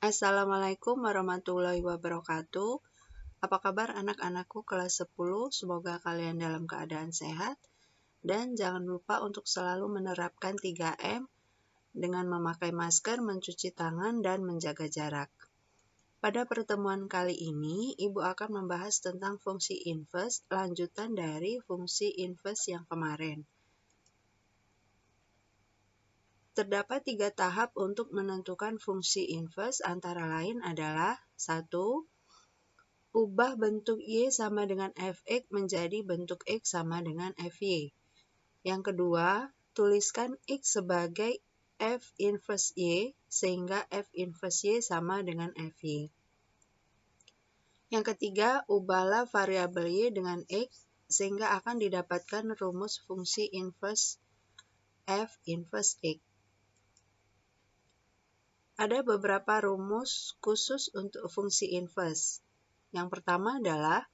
Assalamualaikum warahmatullahi wabarakatuh. Apa kabar anak-anakku kelas 10? Semoga kalian dalam keadaan sehat. Dan jangan lupa untuk selalu menerapkan 3M dengan memakai masker, mencuci tangan, dan menjaga jarak. Pada pertemuan kali ini, Ibu akan membahas tentang fungsi inverse, lanjutan dari fungsi inverse yang kemarin. Terdapat 3 tahap untuk menentukan fungsi inverse, antara lain adalah 1. Ubah bentuk Y sama dengan Fx menjadi bentuk X sama dengan Fy. Yang kedua, tuliskan X sebagai F inverse Y sehingga F inverse Y sama dengan Fy. Yang ketiga, ubahlah variabel Y dengan X sehingga akan didapatkan rumus fungsi inverse F inverse X. Ada beberapa rumus khusus untuk fungsi inverse. Yang pertama adalah,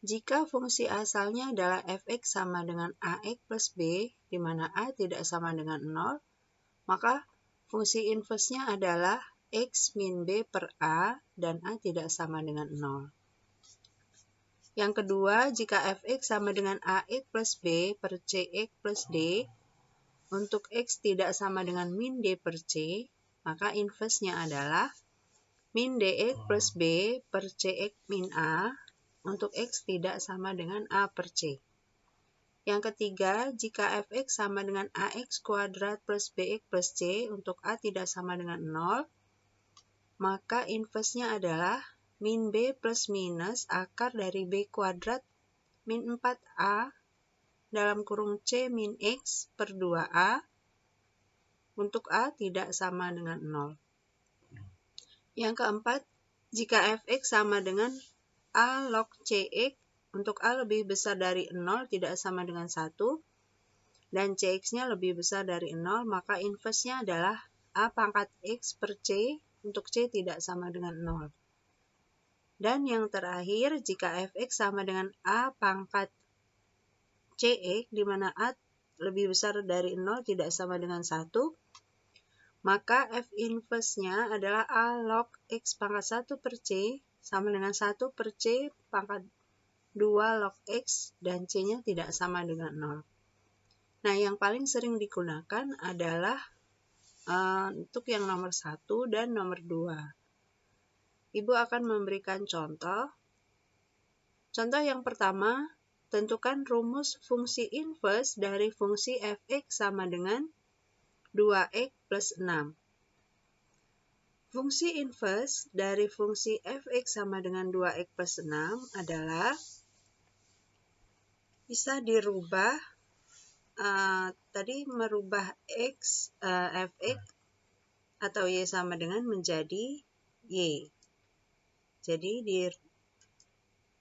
jika fungsi asalnya adalah fx sama dengan ax plus b, di mana a tidak sama dengan 0, maka fungsi inverse-nya adalah x min b per a, dan a tidak sama dengan 0. Yang kedua, jika fx sama dengan ax plus b per cx plus d, untuk x tidak sama dengan min d per c, maka inverse-nya adalah min dx plus b per cx min a, untuk x tidak sama dengan a per c. Yang ketiga, jika fx sama dengan ax kuadrat plus bx plus c, untuk a tidak sama dengan 0, maka inverse-nya adalah min b plus minus akar dari b kuadrat min 4a dalam kurung c min x per 2a, untuk a tidak sama dengan 0. Yang keempat, jika fx sama dengan a log cx, untuk a lebih besar dari 0 tidak sama dengan 1, dan cx-nya lebih besar dari 0, maka inverse-nya adalah a pangkat x per c, untuk c tidak sama dengan 0. Dan yang terakhir, jika fx sama dengan a pangkat cx, di mana a lebih besar dari 0 tidak sama dengan 1, maka f inverse-nya adalah a log x pangkat 1 per c sama dengan 1 per c pangkat 2 log x, dan c-nya tidak sama dengan 0. Nah, yang paling sering digunakan adalah untuk yang nomor 1 dan nomor 2. Ibu akan memberikan contoh. Contoh yang pertama, tentukan rumus fungsi inverse dari fungsi fx sama dengan 2x plus 6. Fungsi inverse dari fungsi fx sama dengan 2x plus 6 adalah bisa dirubah, tadi merubah fx atau y sama dengan menjadi y. Jadi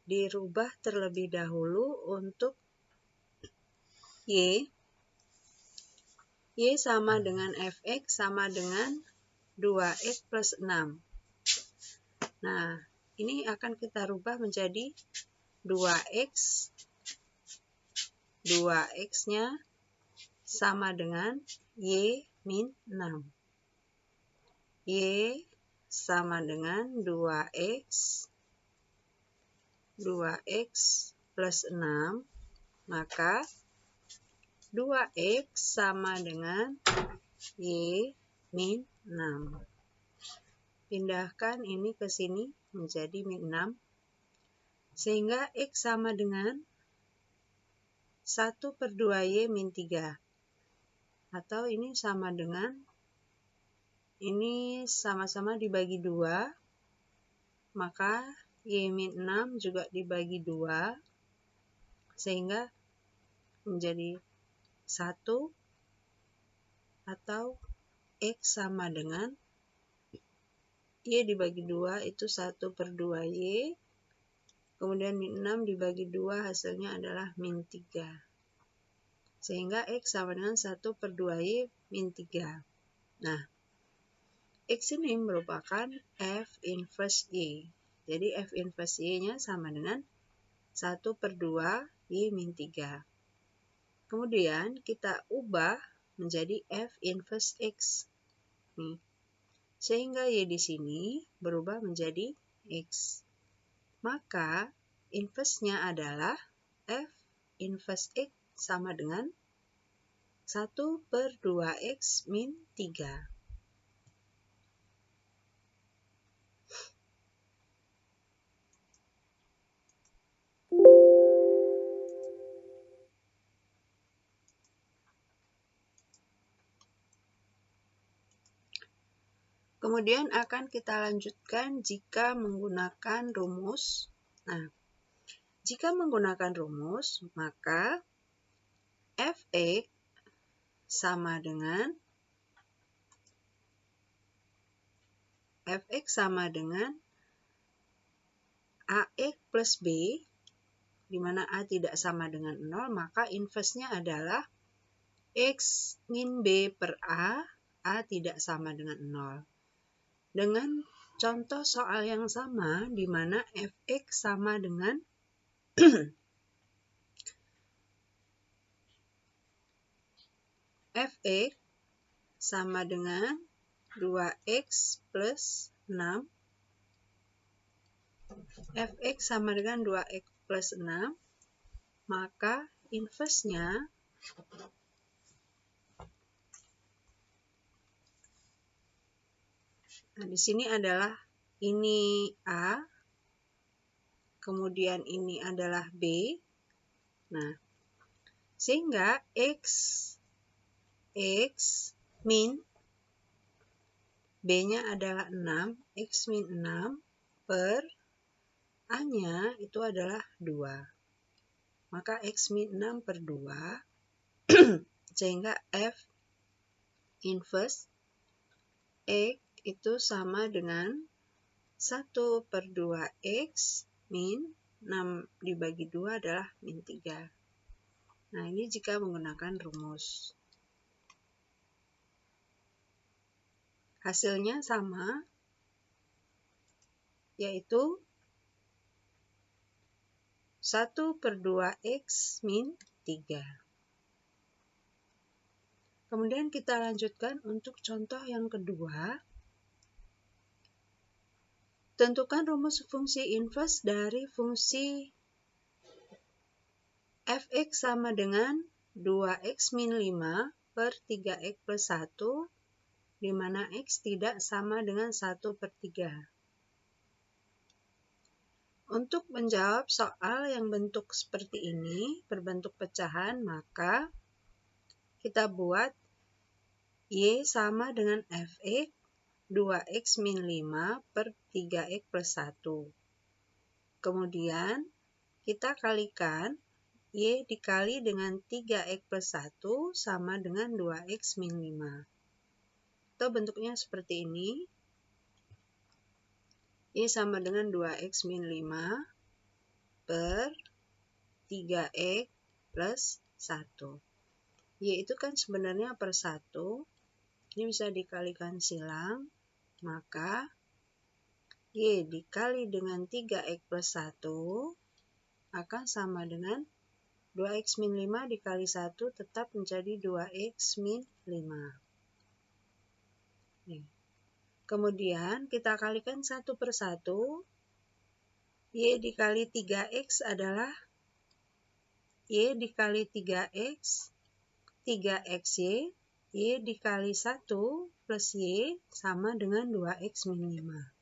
dirubah terlebih dahulu untuk y sama dengan fx sama dengan 2x plus 6. Nah, ini akan kita rubah menjadi 2x. 2x-nya sama dengan y min 6. Y sama dengan 2x plus 6, maka 2x sama dengan y min 6. Pindahkan ini ke sini menjadi min 6, sehingga x sama dengan 1 per 2y min 3. Atau ini sama dengan, ini sama-sama dibagi 2, maka y min 6 juga dibagi 2, sehingga menjadi 1, atau x sama dengan y dibagi 2 itu 1 per 2y, kemudian min 6 dibagi 2 hasilnya adalah min 3. Sehingga x sama dengan 1 per 2y min 3. Nah, x ini merupakan f inverse y. Jadi f inverse y-nya sama dengan 1 per 2 y min 3. Kemudian kita ubah menjadi f inverse x. Nih. sehingga Y di sini berubah menjadi X. Maka inverse-nya adalah F inverse X sama dengan 1/2X min 3. Kemudian akan kita lanjutkan jika menggunakan rumus. Nah, jika menggunakan rumus, maka Fx sama dengan Ax plus B, di mana A tidak sama dengan 0, maka inverse-nya adalah X min B per A tidak sama dengan 0. Dengan contoh soal yang sama, di mana Fx sama dengan Fx sama dengan 2x plus 6. Fx sama dengan 2x plus 6, maka inverse-nya di sini adalah ini A, kemudian ini adalah B. Nah, sehingga X min B-nya adalah 6, X min 6 per A-nya itu adalah 2. Maka X min 6 per 2, sehingga F inverse X itu sama dengan 1/2X min 6 dibagi 2 adalah min 3. Nah, ini jika menggunakan rumus. Hasilnya sama, yaitu 1/2X min 3. Kemudian kita lanjutkan untuk contoh yang kedua. Tentukan rumus fungsi inverse dari fungsi Fx sama dengan 2x min 5 per 3x plus 1, di mana x tidak sama dengan 1/3. Untuk menjawab soal yang bentuk seperti ini, berbentuk pecahan, maka kita buat Y sama dengan Fx 2x min 5 per 3x plus 1. Kemudian kita kalikan Y dikali dengan 3x plus 1 sama dengan 2x min 5. Atau bentuknya seperti ini. Y sama dengan 2x min 5 per 3x plus 1. Y itu kan sebenarnya per 1. Ini bisa dikalikan silang. Maka Y dikali dengan 3x plus 1 akan sama dengan 2x min 5 dikali 1 tetap menjadi 2x min 5. Kemudian kita kalikan 1 per 1. Y dikali 3x adalah Y dikali 3x, 3xy. Y dikali 1 plus Y sama dengan 2x min 5.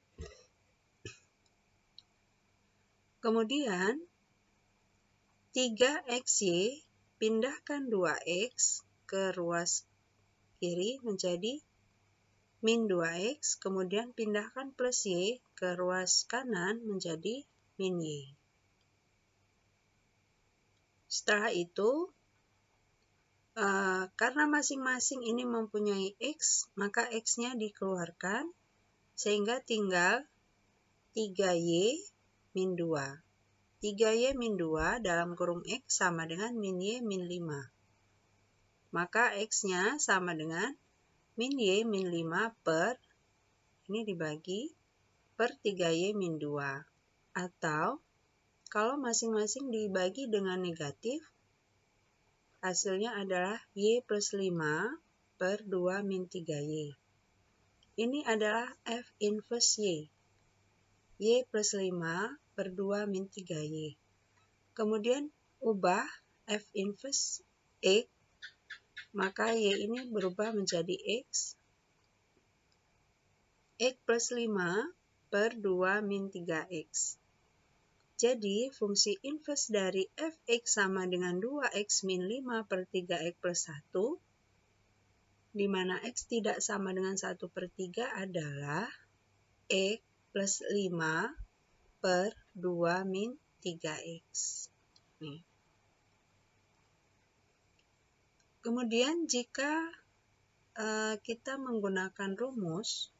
Kemudian 3xy pindahkan 2x ke ruas kiri menjadi min 2x, kemudian pindahkan plus Y ke ruas kanan menjadi min Y. Setelah itu, karena masing-masing ini mempunyai X, maka X-nya dikeluarkan, sehingga tinggal 3Y min 2. 3Y min 2 dalam kurung X sama dengan min Y min 5. Maka X-nya sama dengan min Y min 5 per, ini dibagi, per 3Y min 2. Atau, kalau masing-masing dibagi dengan negatif, hasilnya adalah Y plus 5 per 2 min 3Y. Ini adalah F inverse Y. Y plus 5 per 2 min 3Y. Kemudian ubah F inverse X, maka Y ini berubah menjadi X plus 5 per 2 min 3X. Jadi, fungsi inverse dari Fx sama dengan 2X min 5 per 3X plus 1, di mana X tidak sama dengan 1 per 3 adalah X plus 5 per 2 min 3X. Nih. Kemudian jika kita menggunakan rumus,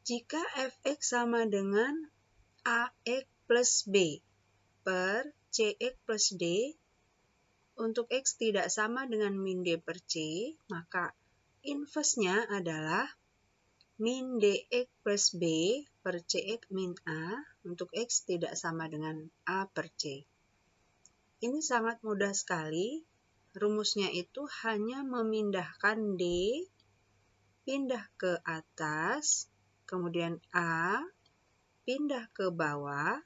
jika Fx sama dengan Ax plus B per Cx plus D, untuk X tidak sama dengan min D per C, maka inverse-nya adalah min Dx plus B per Cx min A untuk X tidak sama dengan A per C. Ini sangat mudah sekali. Rumusnya itu hanya memindahkan D, pindah ke atas, kemudian A, pindah ke bawah,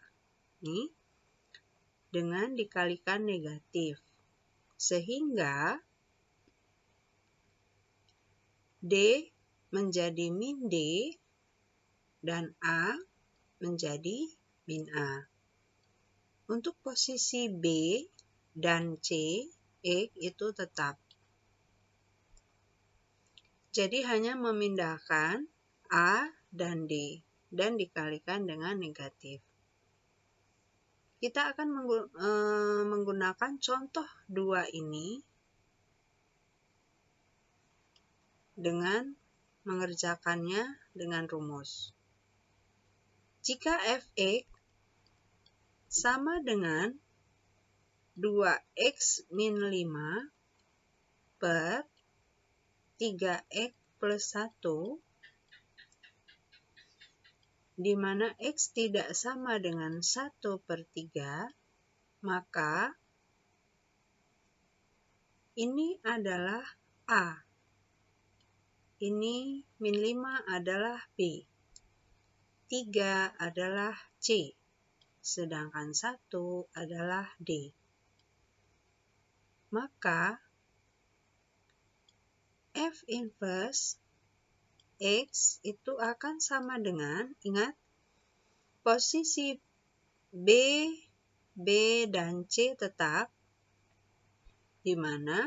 nih, dengan dikalikan negatif. Sehingga D menjadi min D dan A menjadi min A. Untuk posisi B dan C, X itu tetap. Jadi hanya memindahkan A dan D dan dikalikan dengan negatif. Kita akan menggunakan contoh 2 ini dengan mengerjakannya dengan rumus. Jika Fx sama dengan 2x min 5 per 3x plus 1, di mana x tidak sama dengan 1 per 3, maka ini adalah A. Ini min 5 adalah B. 3 adalah C. Sedangkan 1 adalah D. Maka F inverse X itu akan sama dengan, ingat, posisi B, dan C tetap, di mana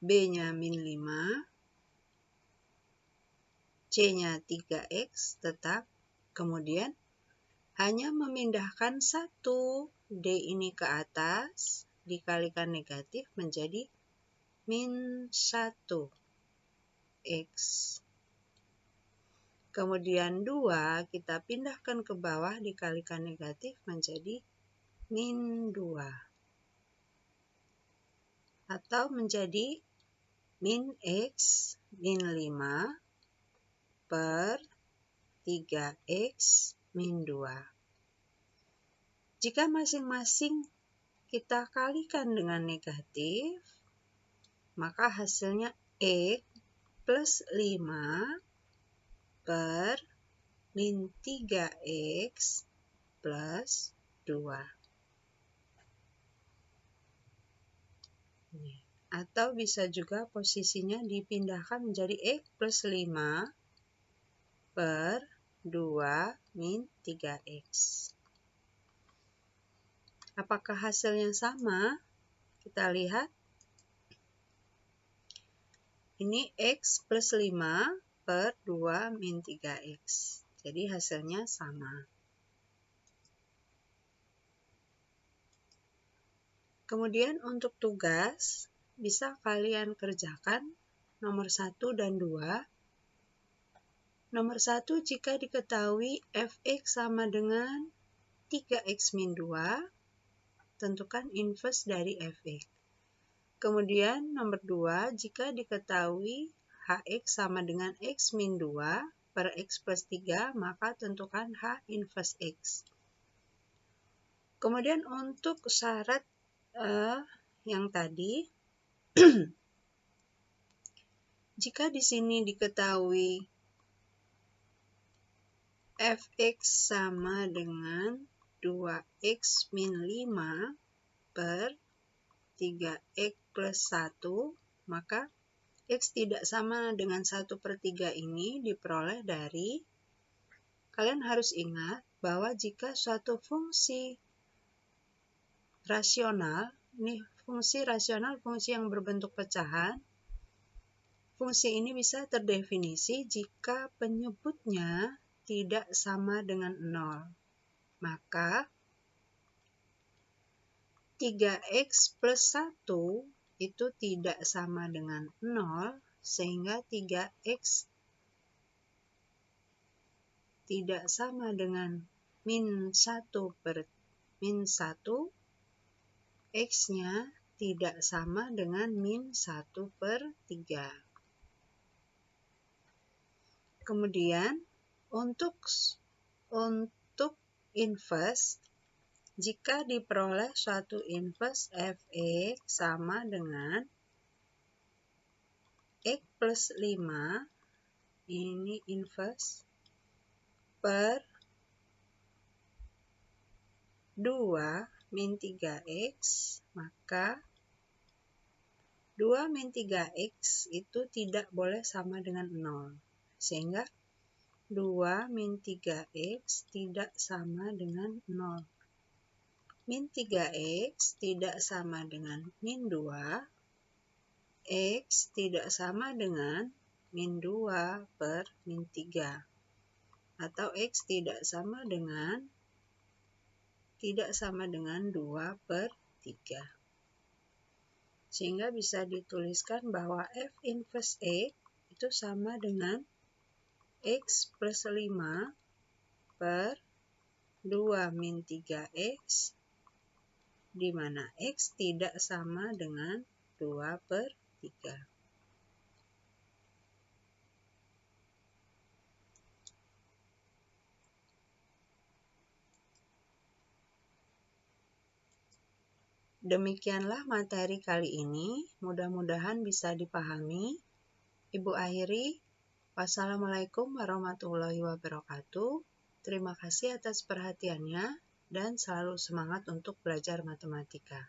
B-nya min 5, C-nya 3X tetap, kemudian hanya memindahkan 1 D ini ke atas, dikalikan negatif menjadi min 1 X. Kemudian 2 kita pindahkan ke bawah, dikalikan negatif menjadi min 2. Atau menjadi min X min 5 per 3X min 2. Jika masing-masing kita kalikan dengan negatif, maka hasilnya X plus 5 per min 3X plus 2. Atau bisa juga posisinya dipindahkan menjadi X plus 5 per 2 min 3X. Apakah hasilnya sama? Kita lihat. Ini X plus 5 per 2 min 3X. Jadi hasilnya sama. Kemudian untuk tugas, bisa kalian kerjakan nomor 1 dan 2. Nomor 1, jika diketahui Fx sama dengan 3x min 2, tentukan inverse dari Fx. Kemudian nomor 2, jika diketahui Hx sama dengan x min 2 per x plus 3, maka tentukan H inverse x. Kemudian untuk syarat yang tadi, jika di sini diketahui fx sama dengan 2x min 5 per 3x plus 1, maka x tidak sama dengan 1/3 ini diperoleh dari, kalian harus ingat bahwa jika suatu fungsi rasional, ini fungsi rasional, fungsi yang berbentuk pecahan, fungsi ini bisa terdefinisi jika penyebutnya tidak sama dengan 0. Maka 3x plus 1 itu tidak sama dengan 0, sehingga 3x tidak sama dengan min 1, x-nya tidak sama dengan min 1/3. Kemudian untuk inverse, jika diperoleh suatu inverse fx sama dengan x plus 5, ini inverse, per 2 min 3x, maka 2 min 3x itu tidak boleh sama dengan 0. Sehingga 2 min 3x tidak sama dengan 0. Min 3x tidak sama dengan min 2. X tidak sama dengan min 2 per min 3. Atau X tidak sama dengan 2/3. Sehingga bisa dituliskan bahwa F inverse X itu sama dengan X plus 5 per 2 min 3X, di mana X tidak sama dengan 2/3. Demikianlah materi kali ini, mudah-mudahan bisa dipahami. Ibu akhiri, wassalamualaikum warahmatullahi wabarakatuh. Terima kasih atas perhatiannya dan selalu semangat untuk belajar matematika.